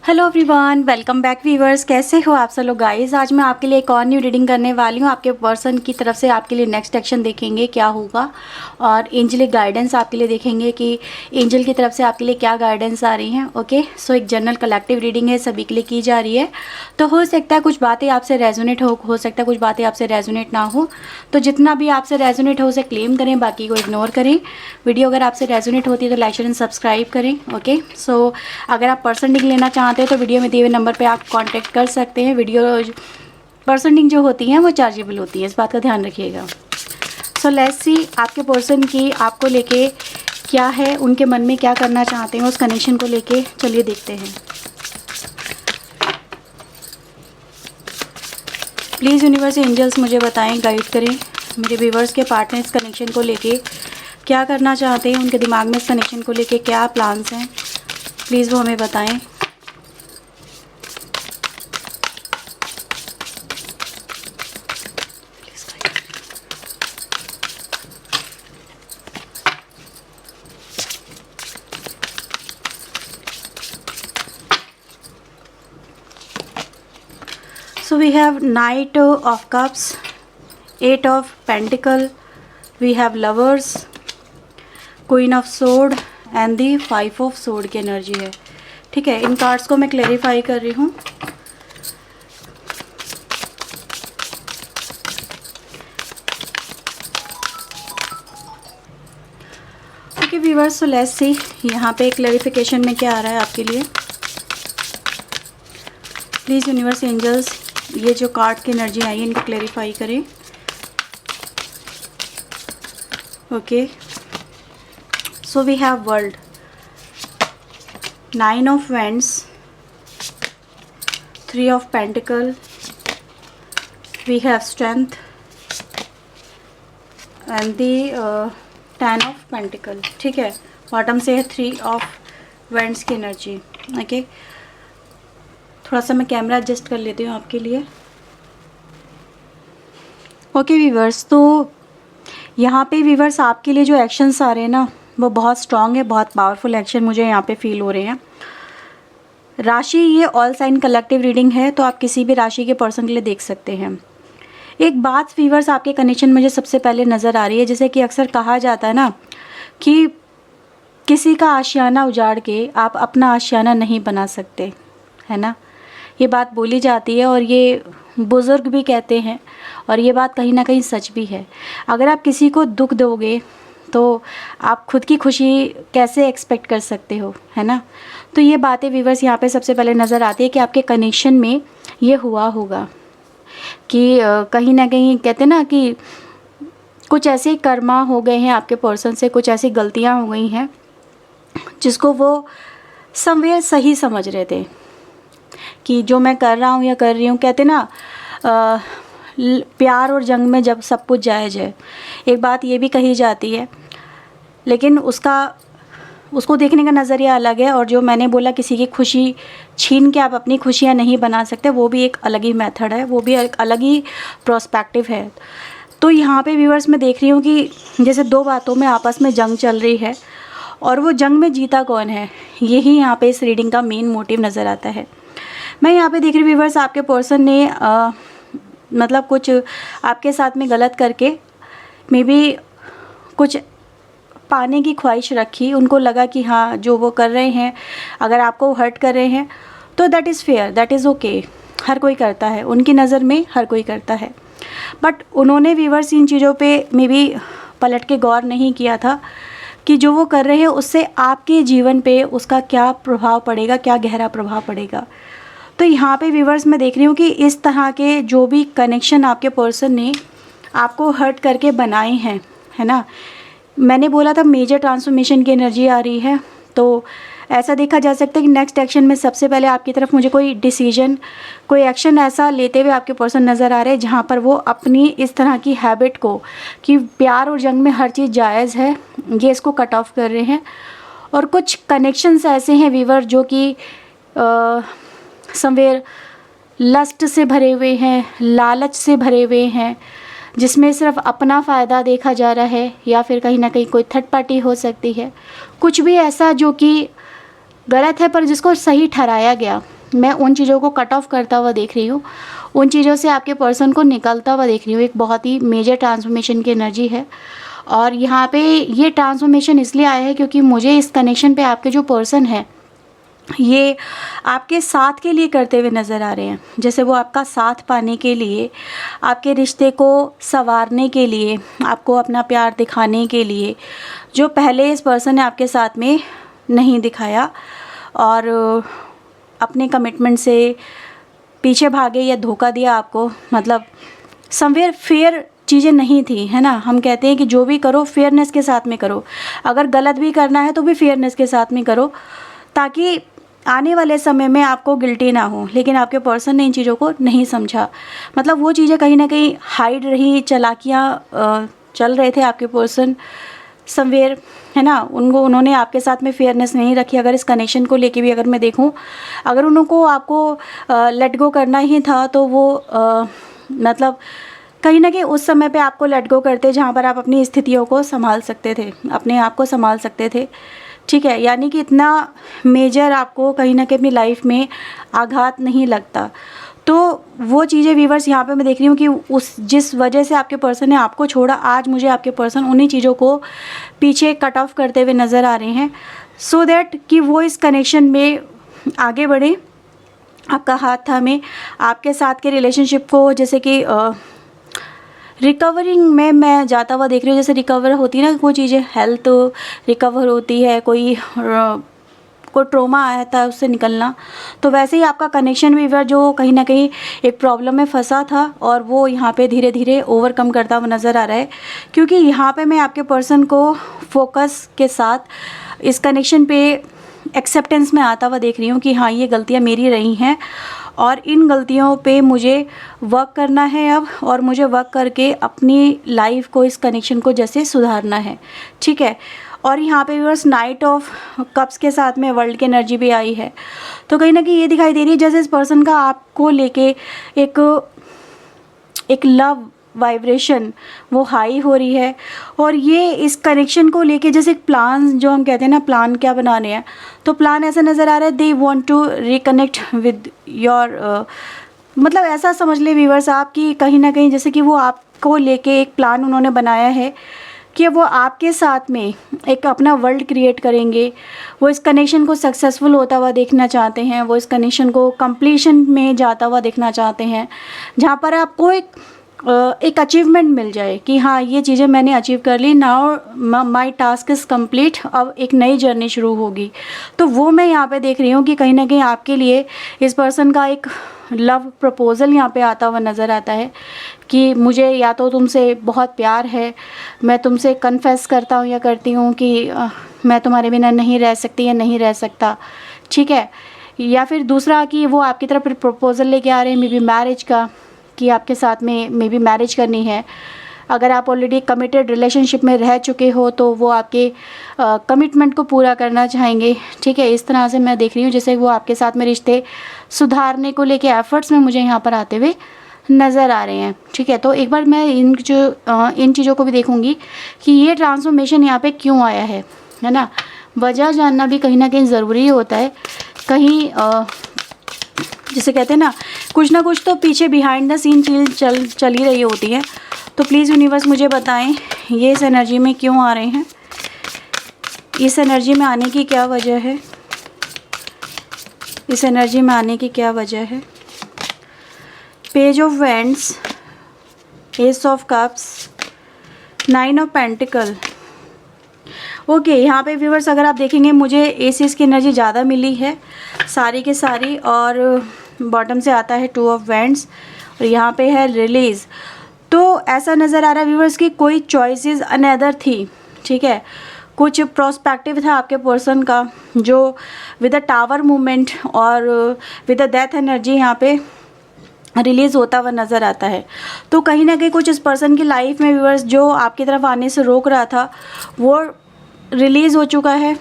Hello everyone, welcome back viewers. कैसे हो आप सब लोग गाइस। आज मैं आपके लिए एक और न्यू रीडिंग करने वाली हूँ। आपके पर्सन की तरफ से आपके लिए नेक्स्ट एक्शन देखेंगे क्या होगा, और एंजलिक गाइडेंस आपके लिए देखेंगे कि एंजल की तरफ से आपके लिए क्या गाइडेंस आ रही हैं। ओके, सो एक जनरल कलेक्टिव रीडिंग है, सभी के लिए की जा रही है। तो हो सकता है कुछ बातें आपसे रेजोनेट हो सकता है कुछ बातें आपसे रेजोनेट ना हो। तो जितना भी आपसे रेजोनेट हो उसे क्लेम करें, बाकी को इग्नोर करें। वीडियो अगर आपसे रेजोनेट होती है तो लाइक शेयर एंड सब्सक्राइब करें। ओके, सो अगर आप पर्सन लेना चाहते हैं तो वीडियो में दिए हुए नंबर पे आप कांटेक्ट कर सकते हैं। वीडियो पर्सनिंग जो होती हैं वो चार्जेबल होती है, इस बात का ध्यान रखिएगा। सो लेट्स सी आपके पर्सन की आपको लेके क्या है, उनके मन में क्या करना चाहते हैं उस कनेक्शन को लेके। चलिए देखते हैं। प्लीज़ यूनिवर्स एंजल्स मुझे बताएं, गाइड करें मेरे व्यूवर्स के पार्टनर इस कनेक्शन को लेके क्या करना चाहते हैं, उनके दिमाग में इस कनेक्शन को लेके क्या प्लान्स हैं, प्लीज़ वो हमें बताएं। So we have Knight of Cups, 8 of Pentacle, we have Lovers, Queen of Sword and the 5 of Sword की एनर्जी है। ठीक है, इन कार्ड्स को मैं क्लेरिफाई कर रही हूँ। Okay viewers, so let's see यहाँ पे क्लेरिफिकेशन में क्या आ रहा है आपके लिए। प्लीज़ यूनिवर्स एंजल्स ये जो कार्ड की एनर्जी आई है इनको क्लेरिफाई करें। Okay, so we have world, 9 of wands, 3 of pentacle, we have strength and the 10 of pentacle. ठीक है, बॉटम से है 3 ऑफ वैंड्स की एनर्जी। ओके, थोड़ा सा मैं कैमरा एडजस्ट कर लेती हूँ आपके लिए। ओके व्यूवर्स, तो यहाँ पे व्यूवर्स आपके लिए जो एक्शंस आ रहे हैं ना वो बहुत स्ट्रांग है, बहुत पावरफुल एक्शन मुझे यहाँ पे फील हो रहे हैं। राशि ये ऑल साइन कलेक्टिव रीडिंग है, तो आप किसी भी राशि के पर्सन के लिए देख सकते हैं। एक बात व्यूवर्स आपके कनेक्शन मुझे सबसे पहले नज़र आ रही है, जैसे कि अक्सर कहा जाता है ना कि किसी का आशियाना उजाड़ के आप अपना आशियाना नहीं बना सकते, है ना। ये बात बोली जाती है और ये बुज़ुर्ग भी कहते हैं, और ये बात कहीं ना कहीं सच भी है। अगर आप किसी को दुख दोगे तो आप खुद की खुशी कैसे एक्सपेक्ट कर सकते हो, है ना। तो ये बातें व्यूवर्स यहाँ पे सबसे पहले नज़र आती है कि आपके कनेक्शन में ये हुआ होगा कि कहीं ना कहीं कहते ना कि कुछ ऐसे कर्मा हो गए हैं आपके पर्सन से, कुछ ऐसी गलतियाँ हो गई हैं जिसको वो समवेयर सही समझ रहे थे कि जो मैं कर रहा हूँ या कर रही हूँ, कहते ना प्यार और जंग में जब सब कुछ जायज़ है। एक बात ये भी कही जाती है, लेकिन उसको देखने का नज़रिया अलग है। और जो मैंने बोला किसी की खुशी छीन के आप अपनी खुशियाँ नहीं बना सकते, वो भी एक अलग ही मेथड है, वो भी एक अलग ही प्रोस्पेक्टिव है। तो यहाँ पे व्यूअर्स मैं देख रही हूँ कि जैसे दो बातों में आपस में जंग चल रही है, और वो जंग में जीता कौन है, यही यहाँ पे इस रीडिंग का मेन मोटिव नज़र आता है। मैं यहाँ पे देख रही हूँ व्यूअर्स आपके पर्सन ने मतलब कुछ आपके साथ में गलत करके मे बी कुछ पाने की ख्वाहिश रखी। उनको लगा कि हाँ जो वो कर रहे हैं, अगर आपको हर्ट कर रहे हैं तो that is fair, that is okay, हर कोई करता है, उनकी नज़र में हर कोई करता है। बट उन्होंने व्यूअर्स इन चीज़ों पे मे बी पलट के गौर नहीं किया था कि जो वो कर रहे हैं उससे आपके जीवन पे उसका क्या प्रभाव पड़ेगा, क्या गहरा प्रभाव पड़ेगा। तो यहाँ पे व्यूअर्स मैं देख रही हूँ कि इस तरह के जो भी कनेक्शन आपके पर्सन ने आपको हर्ट करके बनाए हैं, है ना। मैंने बोला था मेजर ट्रांसफॉर्मेशन की एनर्जी आ रही है, तो ऐसा देखा जा सकता है कि नेक्स्ट एक्शन में सबसे पहले आपकी तरफ मुझे कोई डिसीजन, कोई एक्शन ऐसा लेते हुए आपके पर्सन नज़र आ रहे हैं जहाँ पर वो अपनी इस तरह की हैबिट को कि प्यार और जंग में हर चीज़ जायज़ है, ये इसको कट ऑफ कर रहे हैं। और कुछ कनेक्शंस ऐसे हैं व्यूअर जो कि समवेयर लस्ट से भरे हुए हैं, लालच से भरे हुए हैं, जिसमें सिर्फ अपना फ़ायदा देखा जा रहा है, या फिर कहीं ना कहीं कोई थर्ड पार्टी हो सकती है, कुछ भी ऐसा जो कि गलत है पर जिसको सही ठहराया गया, मैं उन चीज़ों को कट ऑफ करता हुआ देख रही हूँ, उन चीज़ों से आपके पर्सन को निकलता हुआ देख रही हूँ। एक बहुत ही मेजर ट्रांसफॉर्मेशन की एनर्जी है और यहाँ पे ये ट्रांसफॉर्मेशन इसलिए आया है क्योंकि मुझे इस कनेक्शन पे आपके जो पर्सन है ये आपके साथ के लिए करते हुए नज़र आ रहे हैं। जैसे वो आपका साथ पाने के लिए, आपके रिश्ते को संवारने के लिए, आपको अपना प्यार दिखाने के लिए, जो पहले इस पर्सन ने आपके साथ में नहीं दिखाया और अपने कमिटमेंट से पीछे भागे या धोखा दिया आपको, मतलब समवेयर फेयर चीज़ें नहीं थी, है ना। हम कहते हैं कि जो भी करो फेयरनेस के साथ में करो, अगर गलत भी करना है तो भी फेयरनेस के साथ में करो, ताकि आने वाले समय में आपको गिल्टी ना हो। लेकिन आपके पर्सन ने इन चीज़ों को नहीं समझा, मतलब वो चीज़ें कहीं ना कहीं हाइड रही, चालाकियाँ चल रहे थे आपके पर्सन समवेयर, है ना। उन्होंने आपके साथ में फेयरनेस नहीं रखी। अगर इस कनेक्शन को लेके भी अगर मैं देखूं, अगर उनको आपको लेट गो करना ही था तो वो मतलब कहीं ना कहीं उस समय पे आपको लेट गो करते जहाँ पर आप अपनी स्थितियों को संभाल सकते थे, अपने आप को संभाल सकते थे, ठीक है। यानी कि इतना मेजर आपको कहीं ना कहीं अपनी लाइफ में आघात नहीं लगता। तो वो चीज़ें व्यूअर्स यहाँ पे मैं देख रही हूँ कि उस जिस वजह से आपके पर्सन ने आपको छोड़ा, आज मुझे आपके पर्सन उन्हीं चीज़ों को पीछे कट ऑफ करते हुए नज़र आ रहे हैं, सो दैट कि वो इस कनेक्शन में आगे बढ़े, आपका हाथ थामे, आपके साथ के रिलेशनशिप को जैसे कि रिकवरिंग में मैं जाता हुआ देख रही हूँ। जैसे रिकवर होती है ना कोई चीज़ें, हेल्थ रिकवर होती है, कोई ट्रॉमा आया था उससे निकलना, तो वैसे ही आपका कनेक्शन भी जो कहीं ना कहीं एक प्रॉब्लम में फंसा था और वो यहाँ पे धीरे धीरे ओवरकम करता हुआ नज़र आ रहा है। क्योंकि यहाँ पे मैं आपके पर्सन को फोकस के साथ इस कनेक्शन पे एक्सेप्टेंस में आता हुआ देख रही हूँ कि हाँ, ये गलतियाँ मेरी रही हैं और इन गलतियों पे मुझे वर्क करना है अब, और मुझे वर्क करके अपनी लाइफ को, इस कनेक्शन को जैसे सुधारना है, ठीक है। और यहाँ पे व्यूअर्स नाइट ऑफ कप्स के साथ में वर्ल्ड की एनर्जी भी आई है, तो कहीं ना कहीं ये दिखाई दे रही है जैसे इस पर्सन का आपको लेके एक लव वाइब्रेशन वो हाई हो रही है। और ये इस कनेक्शन को लेके जैसे एक प्लान, जो हम कहते हैं ना प्लान क्या बनाने हैं, तो प्लान ऐसा नज़र आ रहा है, they want to reconnect with your, मतलब ऐसा समझ ले व्यूअर्स आप कि कहीं ना कहीं जैसे कि वो आपको लेके एक प्लान उन्होंने बनाया है कि वो आपके साथ में एक अपना वर्ल्ड क्रिएट करेंगे। वो इस कनेक्शन को सक्सेसफुल होता हुआ देखना चाहते हैं, वो इस कनेक्शन को कंप्लीशन में जाता हुआ देखना चाहते हैं, जहाँ पर आपको एक अचीवमेंट मिल जाए कि हाँ, ये चीज़ें मैंने अचीव कर ली, now my task is complete, अब एक नई जर्नी शुरू होगी। तो वो मैं यहाँ पे देख रही हूँ कि कहीं ना कहीं आपके लिए इस पर्सन का एक लव प्रपोज़ल यहाँ पे आता हुआ नज़र आता है कि मुझे या तो तुमसे बहुत प्यार है, मैं तुमसे कन्फेस करता हूँ या करती हूँ कि मैं तुम्हारे बिना नहीं रह सकती या नहीं रह सकता, ठीक है। या फिर दूसरा कि वो आपकी तरफ प्रपोज़ल लेके आ रहे हैं मे बी मैरिज का, कि आपके साथ में मे बी मैरिज करनी है। अगर आप ऑलरेडी कमिटेड रिलेशनशिप में रह चुके हो तो वो आपके कमिटमेंट को पूरा करना चाहेंगे, ठीक है। इस तरह से मैं देख रही हूँ जैसे वो आपके साथ में रिश्ते सुधारने को लेके एफर्ट्स में मुझे यहाँ पर आते हुए नज़र आ रहे हैं, ठीक है। तो एक बार मैं इन चीज़ों को भी देखूँगी कि ये ट्रांसफॉर्मेशन यहाँ पे क्यों आया है ना। वजह जानना भी कहीं ना कहीं ज़रूरी होता है। कहीं जिसे कहते हैं ना कुछ तो पीछे बिहाइंड द सीन चल ही रही होती है। तो प्लीज़ यूनिवर्स मुझे बताएं ये इस एनर्जी में क्यों आ रहे हैं, इस एनर्जी में आने की क्या वजह है, इस एनर्जी में आने की क्या वजह है। Page of wands, S of cups, 9 of pentacle. Okay, यहाँ पे व्यूअर्स अगर आप देखेंगे मुझे एसिस की एनर्जी ज़्यादा मिली है सारी के सारी, और बॉटम से आता है 2 ऑफ वैंड्स और यहाँ पे है रिलीज़। तो ऐसा नज़र आ रहा है व्यूअर्स कि कोई चॉइसेस अनदर थी, ठीक है। कुछ प्रोस्पेक्टिव था आपके पर्सन का जो विद अ टावर मूवमेंट और विद अ डेथ एनर्जी यहाँ पे रिलीज़ होता हुआ नज़र आता है। तो कहीं ना कहीं कुछ इस पर्सन की लाइफ में व्यूअर्स जो आपकी तरफ आने से रोक रहा था वो रिलीज़ हो चुका है,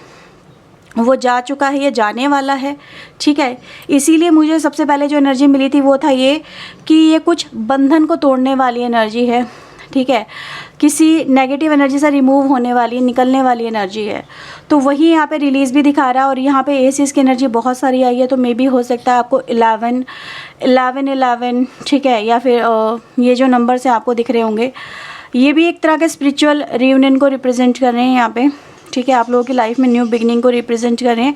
वो जा चुका है, ये जाने वाला है, ठीक है। इसीलिए मुझे सबसे पहले जो एनर्जी मिली थी वो था ये कि ये कुछ बंधन को तोड़ने वाली एनर्जी है, ठीक है। किसी नेगेटिव एनर्जी से रिमूव होने वाली, निकलने वाली एनर्जी है। तो वही यहाँ पे रिलीज़ भी दिखा रहा है। और यहाँ पे एसीज की एनर्जी बहुत सारी आई है, तो मे बी हो सकता है आपको 11 ठीक है, या फिर ये जो नंबर से आपको दिख रहे होंगे, ये भी एक तरह के स्पिरिचुअल रियूनियन को रिप्रेजेंट कर रहे हैं यहाँ पे, ठीक है। आप लोगों की लाइफ में न्यू बिगनिंग को रिप्रेजेंट कर रहे हैं।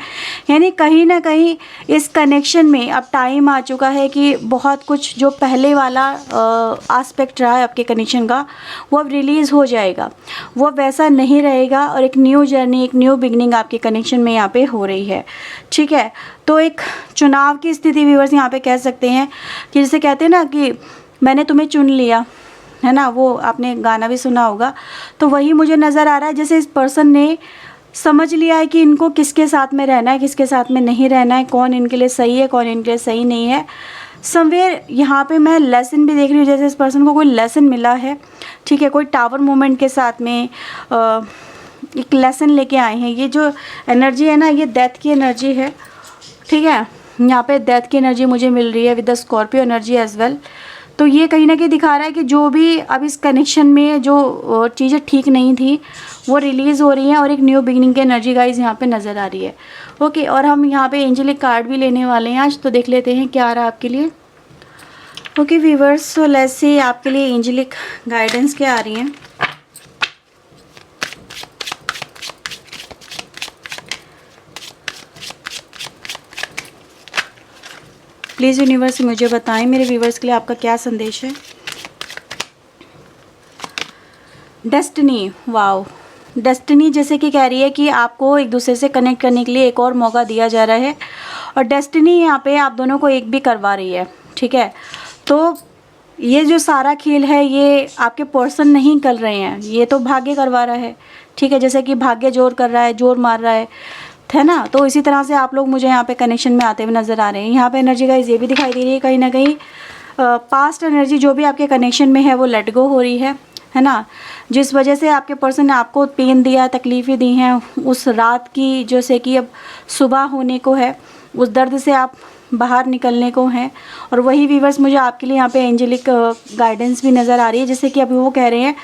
यानी कहीं ना कहीं इस कनेक्शन में अब टाइम आ चुका है कि बहुत कुछ जो पहले वाला एस्पेक्ट रहा है आपके कनेक्शन का, वो अब रिलीज़ हो जाएगा, वो वैसा नहीं रहेगा और एक न्यू जर्नी, एक न्यू बिगनिंग आपके कनेक्शन में यहाँ पे हो रही है, ठीक है। तो एक चुनाव की स्थिति व्यूअर्स यहाँ पे कह सकते हैं कि जैसे कहते हैं ना कि मैंने तुम्हें चुन लिया, है ना, वो आपने गाना भी सुना होगा। तो वही मुझे नज़र आ रहा है, जैसे इस पर्सन ने समझ लिया है कि इनको किसके साथ में रहना है, किसके साथ में नहीं रहना है, कौन इनके लिए सही है, कौन इनके लिए सही नहीं है। समवेयर यहाँ पे मैं लेसन भी देख रही हूँ, जैसे इस पर्सन को कोई लेसन मिला है, ठीक है। कोई टावर मूवमेंट के साथ में एक लेसन लेके आए हैं। ये जो एनर्जी है ना, ये डेथ की एनर्जी है, ठीक है। यहाँ पे डेथ की एनर्जी मुझे मिल रही है with the Scorpio energy as well. तो ये कहीं ना कहीं दिखा रहा है कि जो भी अब इस कनेक्शन में जो चीज़ें ठीक नहीं थी वो रिलीज़ हो रही हैं और एक न्यू बिगनिंग की एनर्जी गाइस यहाँ पे नज़र आ रही है। ओके, और हम यहाँ पे एंजेलिक कार्ड भी लेने वाले हैं आज, तो देख लेते हैं क्या आ रहा है आपके लिए। Okay viewers, so let's see आपके लिए एंजेलिक गाइडेंस क्या आ रही हैं। प्लीज़ यूनिवर्स मुझे बताएं मेरे व्यूवर्स के लिए आपका क्या संदेश है। डेस्टिनी, वाओ, डेस्टिनी जैसे कि कह रही है कि आपको एक दूसरे से कनेक्ट करने के लिए एक और मौका दिया जा रहा है और डेस्टिनी यहाँ पे आप दोनों को एक भी करवा रही है, ठीक है। तो ये जो सारा खेल है ये आपके पर्सन नहीं कर रहे हैं, ये तो भाग्य करवा रहा है, ठीक है। जैसे कि भाग्य जोर कर रहा है, जोर मार रहा है ना। तो इसी तरह से आप लोग मुझे यहाँ पे कनेक्शन में आते हुए नज़र आ रहे हैं। यहाँ पे एनर्जी गाइस ये भी दिखाई दे रही है, कहीं ना कहीं पास्ट एनर्जी जो भी आपके कनेक्शन में है वो लेट गो हो रही है ना। जिस वजह से आपके पर्सन ने आपको पेन दिया, तकलीफ़ें दी हैं, उस रात की जैसे कि अब सुबह होने को है, उस दर्द से आप बाहर निकलने को हैं। और वही व्यूअर्स मुझे आपके लिए यहाँ पे एंजेलिक गाइडेंस भी नज़र आ रही है, जैसे कि अभी वो कह रहे हैं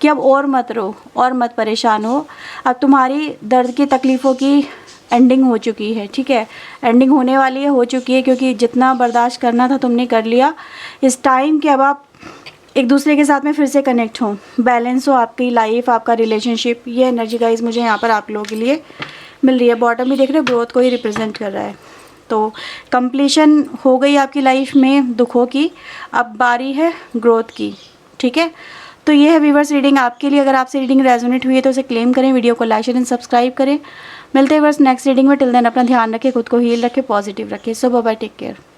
कि अब और मत रो और मत परेशान हो, अब तुम्हारी दर्द की तकलीफ़ों की एंडिंग हो चुकी है, ठीक है। एंडिंग होने वाली है, हो चुकी है, क्योंकि जितना बर्दाश्त करना था तुमने कर लिया। इस टाइम कि अब आप एक दूसरे के साथ में फिर से कनेक्ट हो, बैलेंस हो आपकी लाइफ, आपका रिलेशनशिप। ये एनर्जी गाइस मुझे यहाँ पर आप लोगों के लिए मिल रही है। बॉटम भी देख रहे हो, ग्रोथ को ही रिप्रेजेंट कर रहा है। तो कंप्लीशन हो गई आपकी लाइफ में दुखों की, अब बारी है ग्रोथ की, ठीक है। तो ये है व्यूअर्स रीडिंग आपके लिए। अगर आपसे रीडिंग रेजोनेट हुई है तो उसे क्लेम करें, वीडियो को लाइक शेयर एंड सब्सक्राइब करें। मिलते हैं व्यूअर्स नेक्स्ट रीडिंग में। टिल देन अपना ध्यान रखें, खुद को हील रखें, पॉजिटिव रखें। सो बाय बाय, टेक केयर।